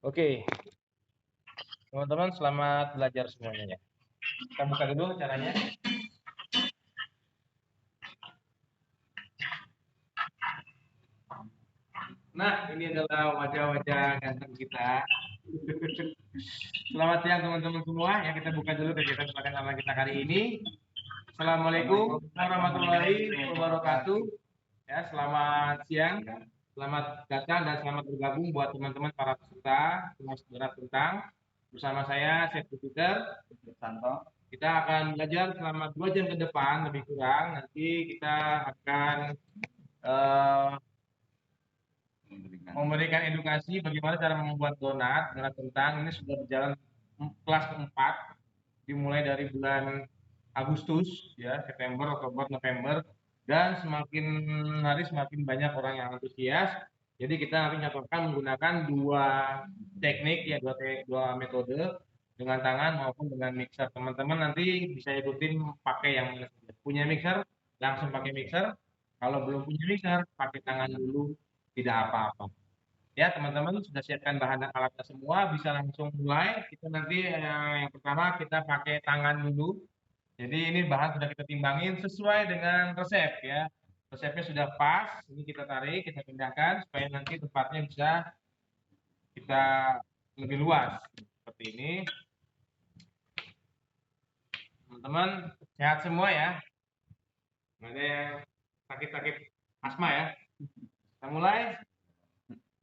Oke, teman-teman selamat belajar semuanya ya. Kita buka dulu caranya. Nah, ini adalah wajah-wajah ganteng kita. Selamat siang teman-teman semua. Ya, kita buka dulu kegiatan pertama kita kali ini. Assalamualaikum warahmatullahi wabarakatuh. Ya, selamat siang. Selamat datang dan selamat bergabung buat teman-teman para peserta kelas berat tentang bersama saya Chef Peter Santo. Kita akan belajar selama 2 jam ke depan lebih kurang. Nanti kita akan memberikan edukasi bagaimana cara membuat donat kentang. Ini sudah berjalan kelas keempat, dimulai dari bulan Agustus, ya, September, Oktober, November, dan semakin hari semakin banyak orang yang antusias. Jadi kita nanti nyatakan menggunakan dua teknik, ya, dua metode, dengan tangan maupun dengan mixer. Teman-teman nanti bisa ikutin pakai yang mana saja. Punya mixer, langsung pakai mixer. Kalau belum punya mixer, pakai tangan dulu, tidak apa-apa. Ya, teman-teman sudah siapkan bahan dan alatnya semua, bisa langsung mulai. Kita nanti yang pertama kita pakai tangan dulu. Jadi ini bahan sudah kita timbangin sesuai dengan resep ya. Resepnya sudah pas, ini kita tarik, kita pindahkan supaya nanti tempatnya bisa kita lebih luas. Seperti ini. Teman-teman sehat semua ya. Nggak ada yang sakit-sakit asma ya. Kita mulai.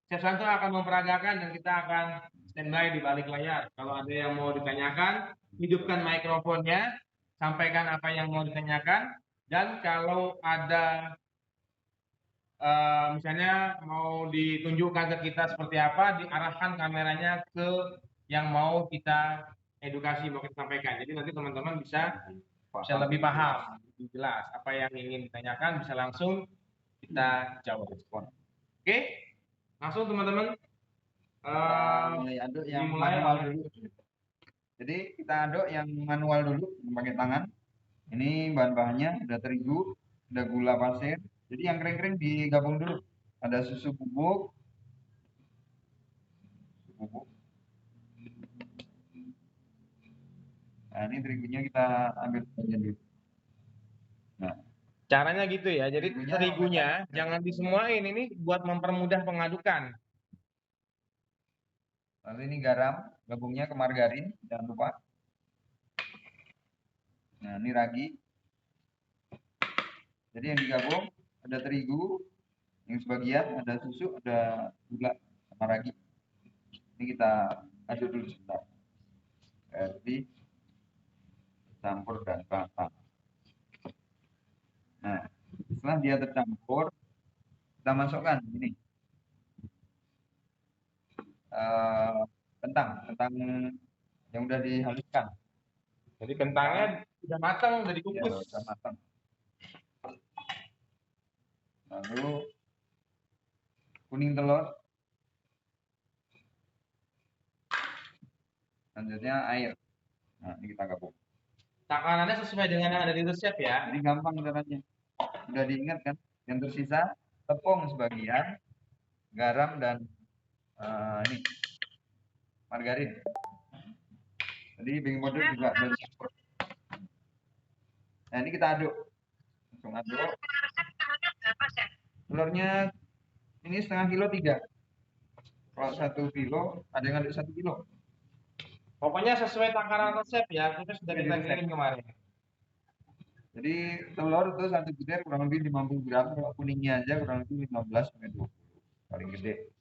Chef Santo akan memperagakan dan kita akan standby di balik layar. Kalau ada yang mau ditanyakan, hidupkan mikrofonnya, sampaikan apa yang mau ditanyakan, dan kalau ada misalnya mau ditunjukkan ke kita seperti apa, diarahkan kameranya ke yang mau kita edukasi, mau kita sampaikan. Jadi nanti teman-teman bisa lebih paham, lebih jelas apa yang ingin ditanyakan, bisa langsung kita jawab. Oke, langsung teman-teman. Mulai aduk yang manual dulu. Jadi kita aduk yang manual dulu pakai tangan. Ini bahan-bahannya ada terigu, ada gula pasir. Jadi yang kering-kering digabung dulu. Ada susu bubuk. Nah, ini terigunya kita ambil bagian dulu. Nah, caranya gitu ya. Jadi terigunya jangan disemuain, ini buat mempermudah pengadukan. Lalu ini garam, gabungnya ke margarin, jangan lupa. Nah, ini ragi. Jadi yang digabung ada terigu, yang sebagian ada susu, ada gula sama ragi. Ini kita aduk dulu sebentar. Jadi campur dan rata. Nah, setelah dia tercampur, kita masukkan ini kentang yang udah dihaluskan. Jadi kentangnya sudah matang, udah dikukus. Ya, sudah matang. Lalu kuning telur. Selanjutnya air. Nah, ini kita gabung. Takanannya sesuai dengan yang ada di resep ya. Ini gampang caranya. Udah diingat kan? Yang tersisa tepung sebagian, garam dan ini margarin. Jadi baking powder juga udah dicampur. Nah, ini kita aduk. Langsung aduk. Telurnya ini setengah kilo 3. Kalau 1 kilo, ada yang aduk 1 kilo. Pokoknya sesuai takaran resep ya, kita sudah kita kirim kemarin. Jadi telur itu 1 butir kurang lebih 50 gram, kalau kuningnya aja kurang lebih 15 sampai 20, paling gede.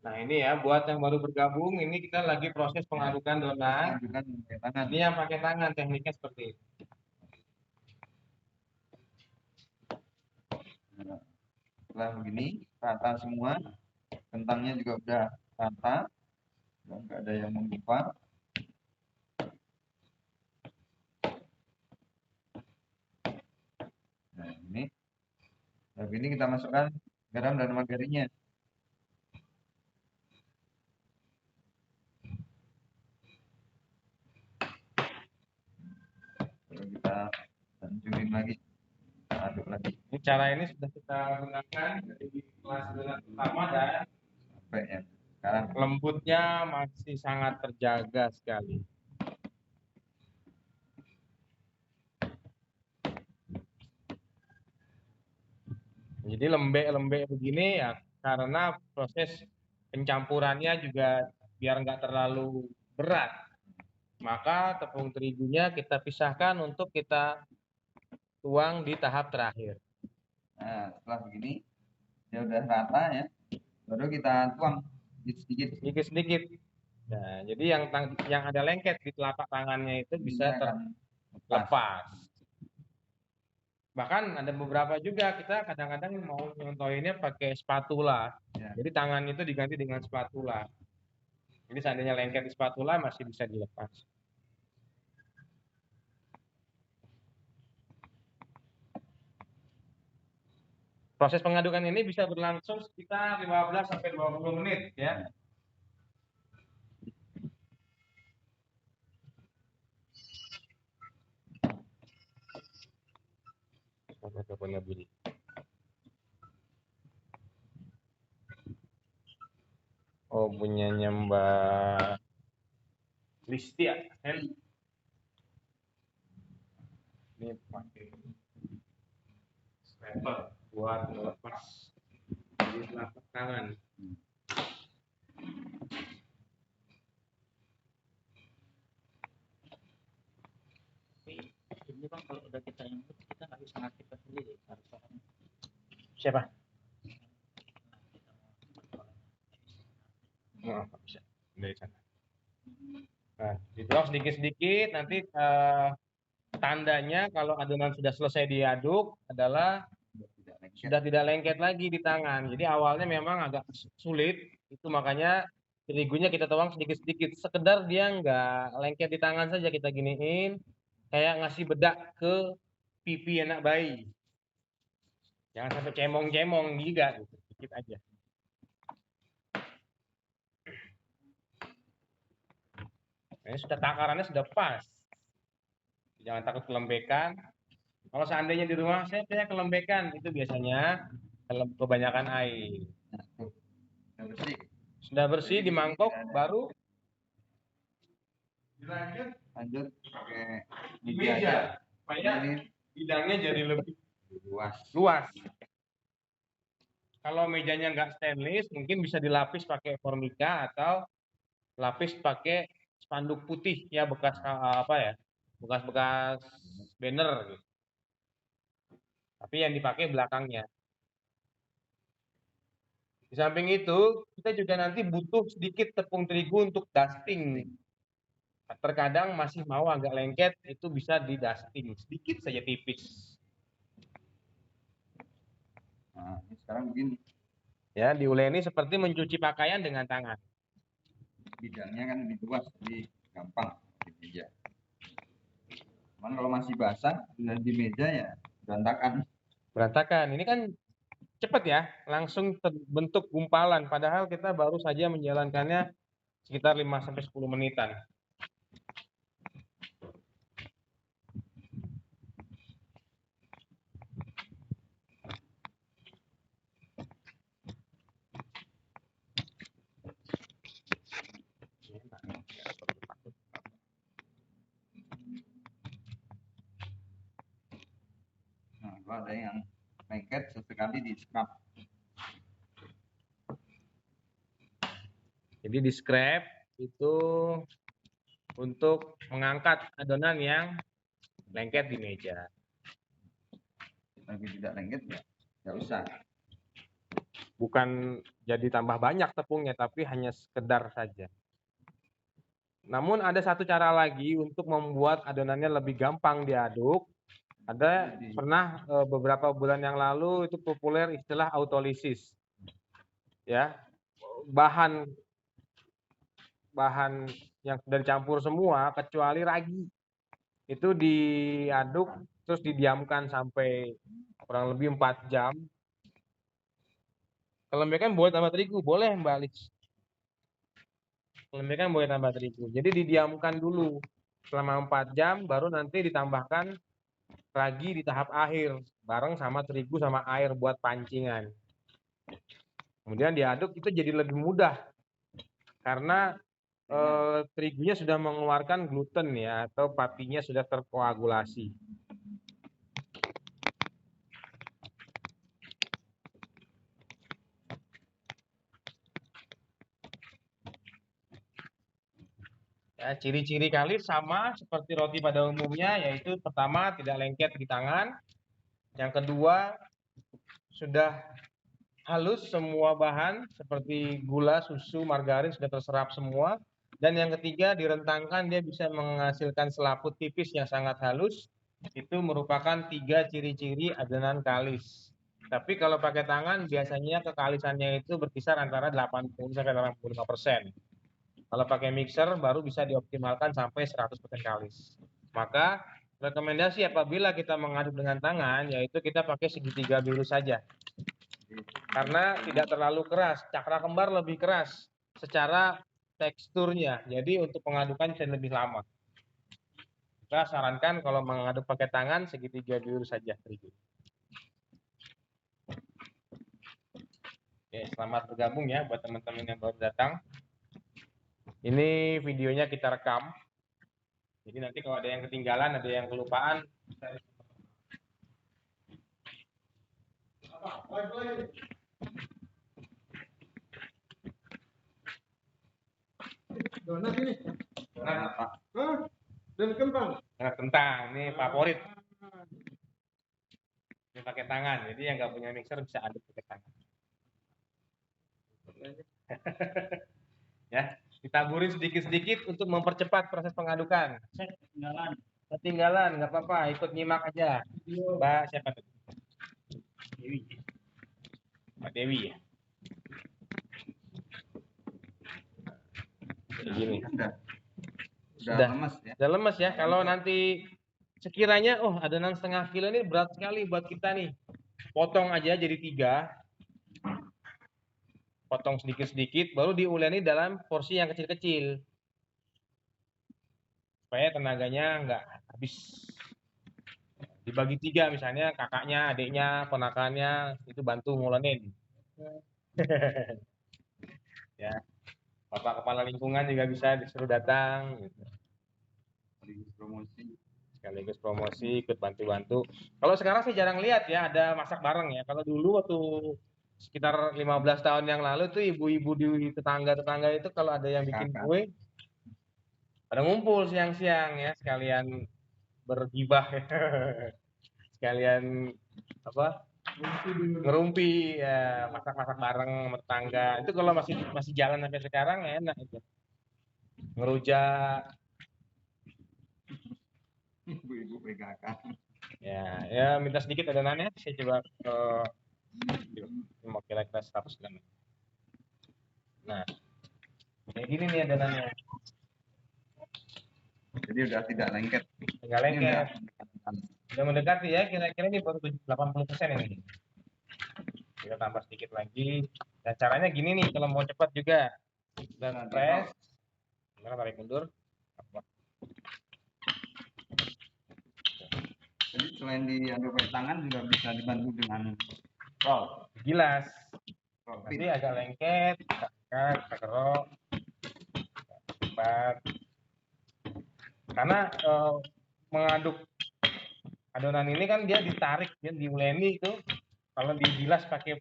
Nah ini ya, buat yang baru bergabung, ini kita lagi proses pengadukan donat. Ini yang pakai tangan, tekniknya seperti ini. Nah, setelah begini, rata semua, kentangnya juga udah rata, nggak ada yang menggumpal. Nah ini, nah ini kita masukkan garam dan margarinnya. Lalu kita hancurin lagi, kita aduk lagi. Ini cara ini sudah kita gunakan dari kelas donat pertama dan sampai yang sekarang. Lembutnya masih sangat terjaga sekali. Jadi lembek-lembek begini ya karena proses pencampurannya juga biar nggak terlalu berat. Maka tepung terigunya kita pisahkan untuk kita tuang di tahap terakhir. Nah, setelah begini ya udah rata ya, baru kita tuang sedikit-sedikit. Sedikit-sedikit. Nah, jadi yang ada lengket di telapak tangannya itu bisa terlepas. Bahkan ada beberapa juga kita kadang-kadang mau nyontohinnya pakai spatula. Ya. Jadi tangan itu diganti dengan spatula. Jadi seandainya lengket di spatula masih bisa dilepas. Proses pengadukan ini bisa berlangsung sekitar 15 sampai 20 menit ya. Teleponnya bunyi. Oh, punyanya Mbak Listia Heli. Ini pakai stapler buat melepas di telapak tangan. Ini Bang, kalau udah kita input kita nggak bisa ngaktifkan sendiri, harus orang. Siapa? Oh, bisa dari sana. Nah, dituang sedikit-sedikit. Nanti tandanya kalau adonan sudah selesai diaduk adalah sudah tidak lengket lagi di tangan. Jadi awalnya memang agak sulit, itu makanya terigunya kita tuang sedikit-sedikit. Sekedar dia nggak lengket di tangan saja kita giniin, kayak ngasih bedak ke pipi anak bayi. Jangan sampai cemong-cemong juga, gitu. Sedikit aja. Ini sudah takarannya sudah pas. Jangan takut kelembekan. Kalau seandainya di rumah saya kelembekan, itu biasanya kebanyakan air. Sudah bersih. Sudah bersih di mangkok, baru lanjut pakai meja supaya bidangnya jadi lebih luas. Kalau mejanya nggak stainless, mungkin bisa dilapis pakai formica atau lapis pakai spanduk putih ya, bekas apa ya, bekas-bekas banner gitu. Tapi yang dipakai belakangnya. Di samping itu, kita juga nanti butuh sedikit tepung terigu untuk dusting. Terkadang masih mau agak lengket, itu bisa di dusting sedikit saja, tipis. Nah, sekarang begini. Ya, diuleni seperti mencuci pakaian dengan tangan. Bidangnya kan lebih luas, jadi gampang di meja. Cuman kalau masih basah dan di meja ya berantakan. Berantakan. Ini kan cepat ya, langsung terbentuk gumpalan. Padahal kita baru saja menjalankannya sekitar 5-10 menitan. Nah, kalau ada yang lengket sesekali di scrub. Jadi di scrap itu untuk mengangkat adonan yang lengket di meja. Tapi tidak lengket ya nggak usah. Bukan jadi tambah banyak tepungnya, tapi hanya sekedar saja. Namun ada satu cara lagi untuk membuat adonannya lebih gampang diaduk. Ada pernah beberapa bulan yang lalu itu populer istilah autolisis. Ya, bahan yang sudah dicampur semua kecuali ragi itu diaduk terus didiamkan sampai kurang lebih 4 jam. Kelembekan boleh tambah terigu, boleh Mbak Alice. Kelembekan boleh tambah terigu. Jadi didiamkan dulu selama 4 jam, baru nanti ditambahkan ragi di tahap akhir bareng sama terigu sama air buat pancingan. Kemudian diaduk itu jadi lebih mudah. karena terigunya sudah mengeluarkan gluten ya, atau patinya sudah terkoagulasi. Ya, ciri-ciri kalis sama seperti roti pada umumnya, yaitu pertama tidak lengket di tangan, yang kedua sudah halus semua bahan seperti gula, susu, margarin sudah terserap semua, dan yang ketiga direntangkan dia bisa menghasilkan selaput tipis yang sangat halus. Itu merupakan 3 ciri-ciri adonan kalis. Tapi kalau pakai tangan biasanya kekalisannya itu berkisar antara 80 sampai 85%. Kalau pakai mixer baru bisa dioptimalkan sampai 100% kalis. Maka rekomendasi apabila kita mengaduk dengan tangan yaitu kita pakai segitiga biru saja. Karena tidak terlalu keras. Cakra kembar lebih keras secara teksturnya. Jadi untuk pengadukan bisa lebih lama. Kita sarankan kalau mengaduk pakai tangan segitiga biru saja. Oke, selamat bergabung ya buat teman-teman yang baru datang. Ini videonya kita rekam. Jadi nanti kalau ada yang ketinggalan, ada yang kelupaan, Donat ini. Donat, Pak. Dan kentang. nah, kentang, ini favorit. Ini pakai tangan, jadi yang nggak punya mixer bisa aduk pakai tangan. Ya, ditaburin sedikit-sedikit untuk mempercepat proses pengadukan. Ketinggalan, nggak apa-apa, ikut nyimak aja. Mbak siapa tuh? Dewi. Mbak Dewi ya. Begini. Udah lemes ya. Udah lemes ya. Kalau nanti sekiranya, oh adonan setengah kilo ini berat sekali buat kita nih. Potong aja jadi 3. Potong sedikit-sedikit, baru diuleni dalam porsi yang kecil-kecil. Supaya tenaganya nggak habis. Dibagi 3 misalnya, kakaknya, adiknya, ponakannya, itu bantu ngulenin. Ya, Bapak Kepala Lingkungan juga bisa disuruh datang. Gitu. Sekaligus promosi, ikut bantu-bantu. Kalau sekarang saya jarang lihat ya, ada masak bareng ya. Kalau dulu waktu sekitar 15 tahun yang lalu tuh ibu-ibu di tetangga-tetangga itu kalau ada yang bikin kue pada ngumpul siang-siang ya, sekalian bergibah ya. Sekalian apa? Ngerumpi ya, masak-masak bareng sama tetangga. Itu kalau masih jalan sampai sekarang enak itu. Ngerujak. Ibu-ibu PKK. Ya minta sedikit adonannya, saya coba mau kira-kira 100 gram. Nah, kayak gini nih adonannya. Jadi udah tidak lengket. Tinggal lengket. Udah mendekati ya, kira-kira ini baru 80% ini. Kita tambah sedikit lagi. Dan caranya gini nih, kalau mau cepat juga. Dan press. Sekarang tarik mundur. Jadi selain diaduk pakai tangan juga bisa dibantu dengan roll, gilas. Nanti agak lengket, kita kerok, cepat. Karena mengaduk adonan ini kan dia ditarik, dia diuleni itu. Kalau digilas pakai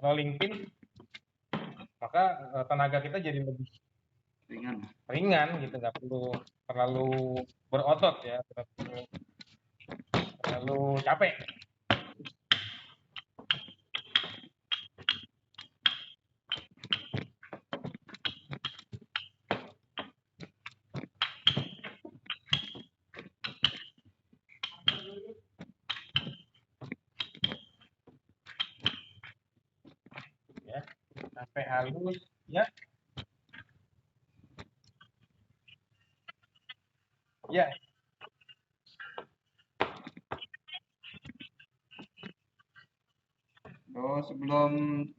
rolling pin, maka tenaga kita jadi lebih ringan gitu, nggak perlu terlalu berotot ya, terlalu capek. Ya, sampai halus ya. Ya. Oh, sebelum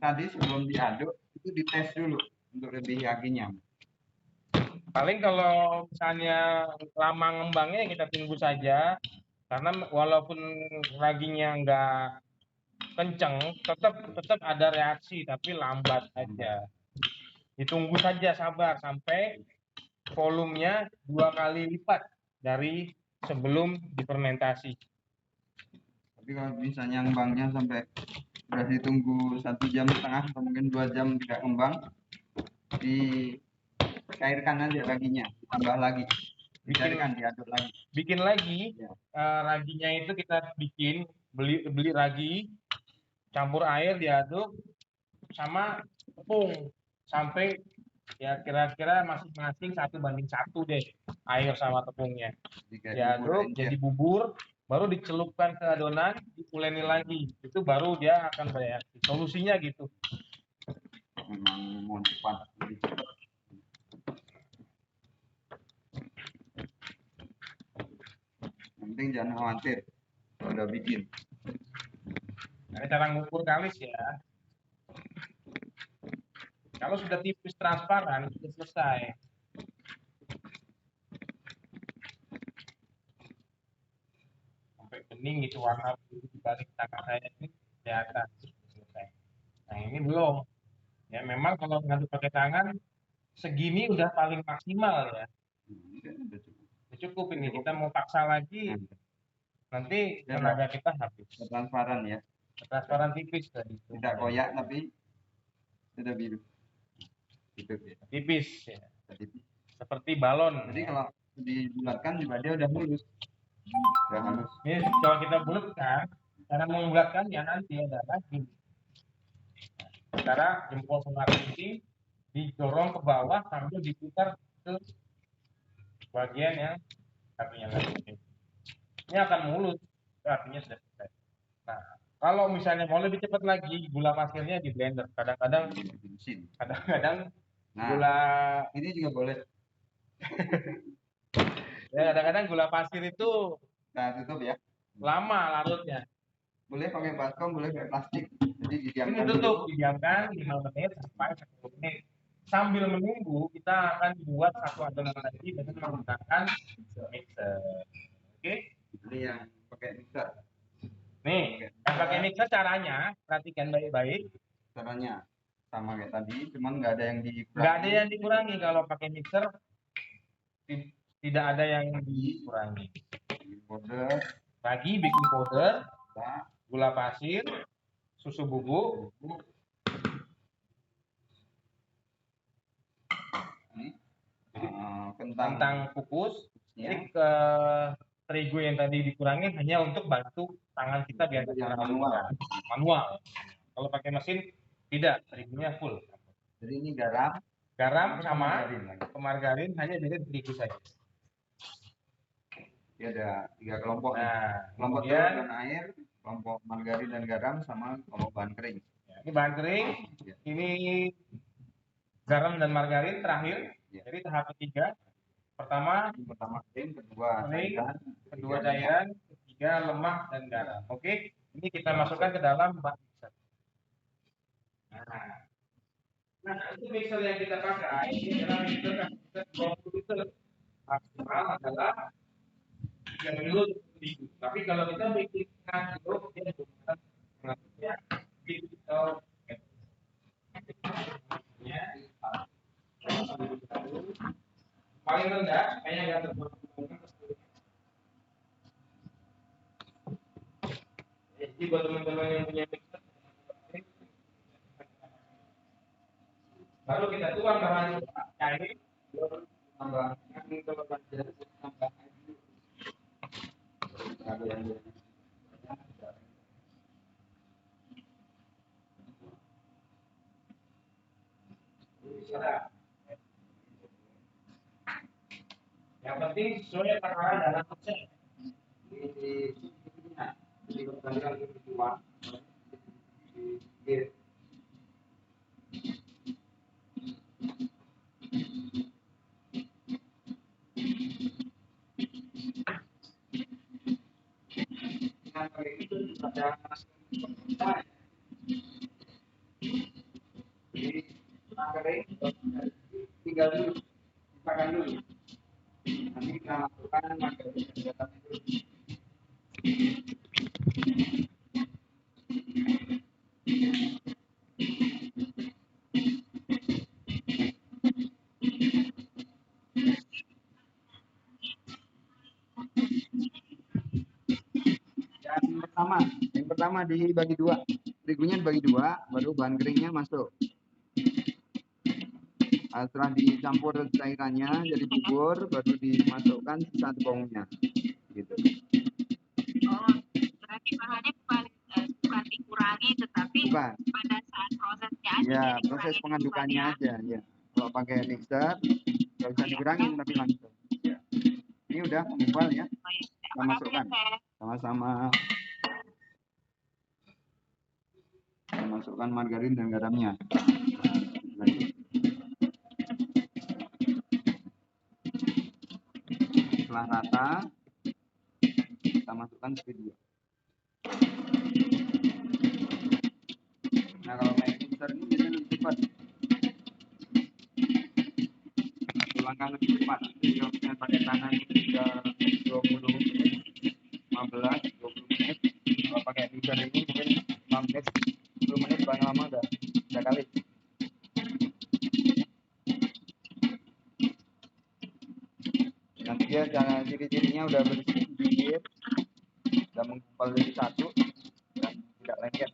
diaduk itu dites dulu untuk lebih yakinnya. Paling kalau misalnya lama ngembangnya kita tunggu saja, karena walaupun raginya nggak kenceng, tetap ada reaksi tapi lambat aja. Ditunggu saja, sabar sampai volumenya 2 kali lipat dari sebelum difermentasi. Tapi kalau misalnya ngembangnya sampai udah ditunggu 1,5 jam atau mungkin 2 jam tidak ngembang, dicairkan aja raginya, tambah lagi, dicairkan, diaduk lagi. Bikin lagi, Ya. raginya itu kita beli ragi, campur air, diaduk sama tepung sampai ya kira-kira masing-masing 1:1 deh air sama tepungnya. Diaduk jadi bubur, baru dicelupkan ke adonan, diuleni lagi, itu baru dia akan bereaksi. Solusinya gitu. Memang mau cepat, lebih cepat. Yang penting jangan khawatir udah bikin. Nah, cara ngukur kalis ya. Kalau sudah tipis transparan, sudah selesai. Sampai bening itu warna biru di balik tangan saya ini kelihatan selesai. Nah ini belum. Ya memang kalau ngaduk pakai tangan segini udah paling maksimal ya. Udah cukup ini. Kita mau paksa lagi, nanti tenaga kita habis. Transparan ya. Transparan tipis tadi. Tidak koyak tapi sudah biru. Gitu ya. Tipis ya. Tipis. Seperti balon. Jadi kalau dibulatkan juga dia udah mulus. Udah halus. Ini kalau kita bulatkan, cara membulatkannya nanti adalah gini. Cara jempol sama kaki didorong ke bawah sambil diputar ke bagian yang kakinya lagi. Ini akan mulus, artinya sudah selesai. Nah, kalau misalnya mau lebih cepat lagi, gula pasirnya di blender. Kadang-kadang Nah, gula ini juga boleh. ya kadang-kadang gula pasir itu Nah, tutup ya. lama larutnya. Boleh pakai baskom, boleh pakai plastik. Jadi Ini didiamkan tutup, didiamkan 5 menit sampai 10 menit. Sambil menunggu, kita akan buat satu adonan lagi dengan menggunakan mixer. Oke? Ini yang pakai mixer. Nih, yang pakai mixer caranya, perhatikan baik-baik. Caranya sama kayak tadi, cuman nggak ada yang dikurangi. Nggak ada yang dikurangi kalau pakai mixer, tidak ada yang dikurangi. Powder, Lagi baking powder, gula pasir, susu bubuk, kentang kukus. Jadi ke terigu yang tadi dikurangi hanya untuk bantu tangan kita biar manual. Kalau pakai mesin tidak, terigunya full. Jadi ini garam sama margarin hanya dari terigu saja. Dia ada 3 kelompok. Nah, kelompok telur dan air, kelompok margarin dan garam, sama kelompok bahan kering. Ya, ini bahan kering, ini garam dan margarin terakhir. Ya. Jadi tahap ketiga. Pertama kering, kedua cairan, ketiga lemak dan garam. Oke, ini kita masukkan ke dalam bak mixer. Nah, itu mixer yang kita pakai ini adalah mixer kapasitas 20 liter. Maksimal adalah 3 kilo. Tapi kalau kita bikin 1 kilo, dia menggunakan pengaturnya paling rendah kayaknya nggak terbuat. Jadi buat teman-teman yang punya mixer, baru kita tuang bahan cair, tambahkan kalau banjir tambahkan yang penting sesuai takaran dalam konsep. Jadi pertanyaan kedua. Itu ada tinggal dulu, dipakai dulu. Nanti kita masukkan margarin dan garam dulu. sama. Yang pertama dibagi dua, terigunya dibagi dua, baru bahan keringnya masuk. Setelah dicampur cairannya jadi bubur, baru dimasukkan sisa tepungnya. Gitu. Oh, berarti bahannya bukan dikurangi, tetapi Bukan. pada saat prosesnya aja Ya, dikurangi proses pengadukannya bebannya. aja. Ya. Kalau pakai mixer, nggak bisa dikurangin tapi langsung. Ya. Ini udah menggumpal ya. Oh, ya. Kita masukkan. Sama-sama. Kita masukkan margarin dan garamnya. Setelah rata, kita masukkan speedio. Nah, kalau pakai mixer ini biasanya lebih cepat. Langkah lebih cepat. Jadi kalau misalnya pakai tangan itu sudah 20 menit, 15, 20 menit. Kalau pakai mixer ini mungkin 5 menit, 10 menit paling lama udah kali. Nanti dia cara ciri-cirinya udah bersih sedikit, udah menggumpal jadi satu dan tidak lengket.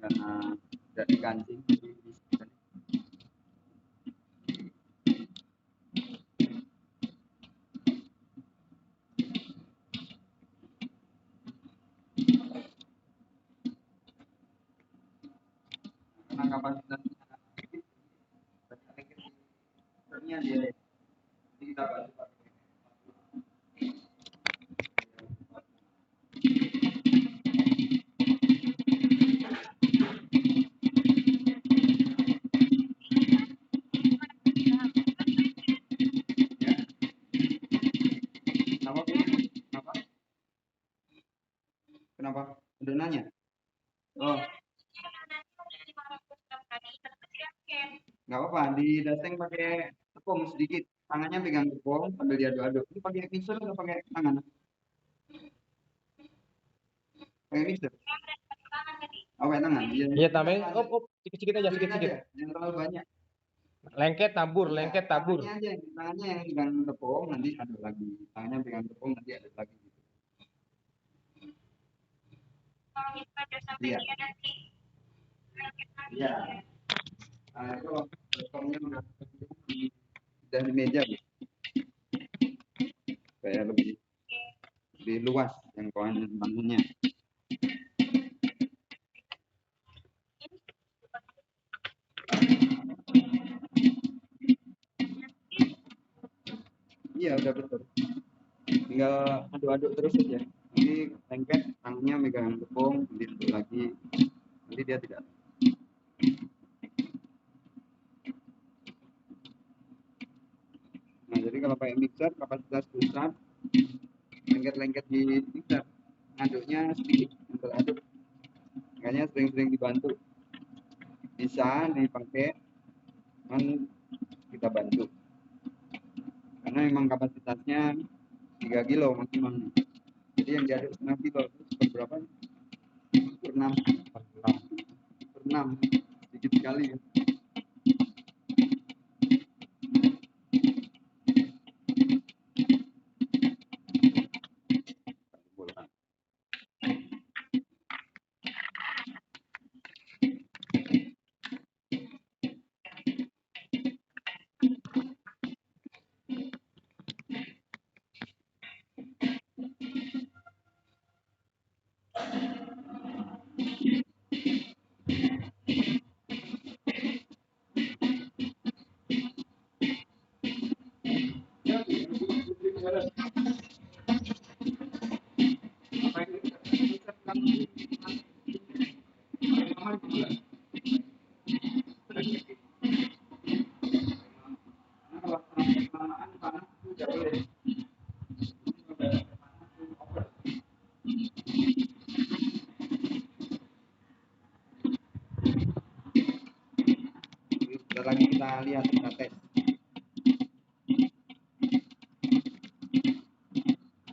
Karena tidak dikancing jadi bisa. Karena kapasitasnya sedikit, ternyata dia jadi kita bantu pakai. Kenapa? Kenapa? Kenapa? Udah nanya? Oh, nggak apa-apa. Di dasteng pakai tepung sedikit. Tangannya pegang tepung sambil diaduk-aduk. Ini pakai mixer atau pakai tangan? Pakai mixer. Oh, pakai tangan. Iya, tambahin. Sedikit-sedikit aja, sedikit-sedikit. Yang terlalu banyak. Lengket tabur, lengket tabur. Tangannya yang pegang tepung nanti aduk lagi. Tangannya pegang tepung nanti aduk lagi. Kalau kita udah sampai Iya. dia nanti lengket lagi. Iya. Nah, itu tepungnya udah di meja gitu. Supaya lebih luas yang kawan bangunnya. Iya, udah betul. Tinggal aduk-aduk terus aja. Nanti lengket, tangannya megang tepung, diaduk lagi. Nanti dia tidak. Nah, jadi kalau pakai mixer kapasitas besar, lengket-lengket di mixer, aduknya sedikit untuk aduk. Makanya sering-sering dibantu. Bisa dipakai, kan kita bantu. Karena memang kapasitasnya 3 kilo maksimal. Jadi yang diaduk setengah kilo itu berapa? Per 6. Per 6. Sedikit sekali ya. lagi kita lihat, kita tes.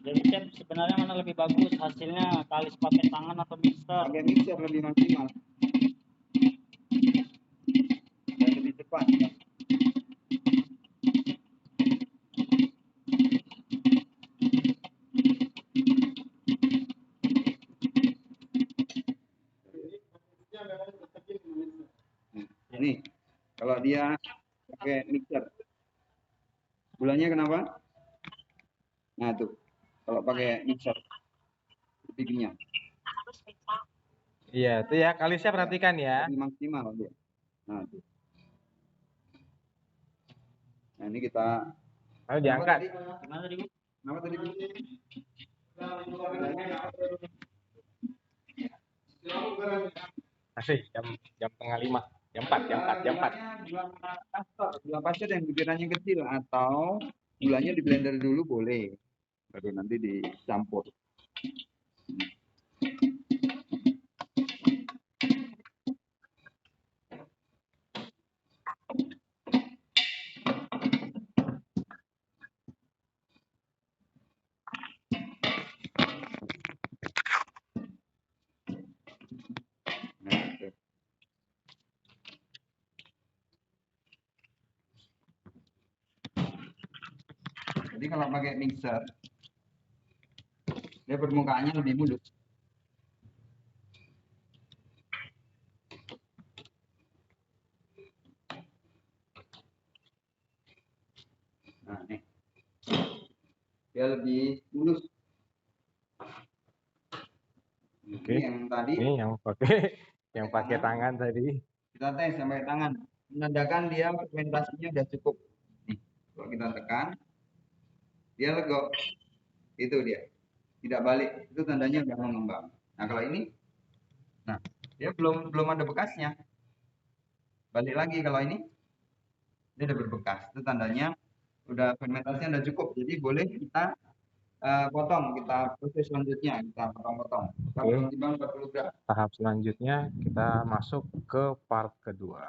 Jadi chef, sebenarnya mana lebih bagus hasilnya, kalis pakai tangan atau mixer? Pakai mixer lebih maksimal dan lebih cepat. Ini kalau dia pakai mixer, gulanya kenapa? Nah tuh, kalau pakai mixer lebih kenyang, harus bisa. Iya, itu ya kalisnya perhatikan ya. lebih maksimal dia. Nah tuh. Nah ini kita Lalu diangkat. Gimana tadi, Bu? Kenapa tadi? Masih jam tengah 5, jam 4. Gula pasir yang butirannya kecil atau gulanya di blender dulu boleh, baru nanti dicampur. Nah, tuh. Jadi kalau pakai mixer, dia permukaannya lebih mulus. Nah, nih. Dia lebih mulus. Oke. Ini yang tadi Ini yang pakai tangan tadi. kita tes sampai tangan, menandakan dia fermentasinya udah cukup. Nih, kalau kita tekan, dia legok. Itu dia. Tidak balik, itu tandanya udah mengembang. Nah, kalau ini, nah, dia belum ada bekasnya. Balik lagi kalau ini, dia udah berbekas. Itu tandanya udah fermentasinya udah cukup. Jadi boleh kita potong, kita proses selanjutnya, kita potong-potong. Kita Oke. potong timbang 40 gram. Tahap selanjutnya kita masuk ke part kedua.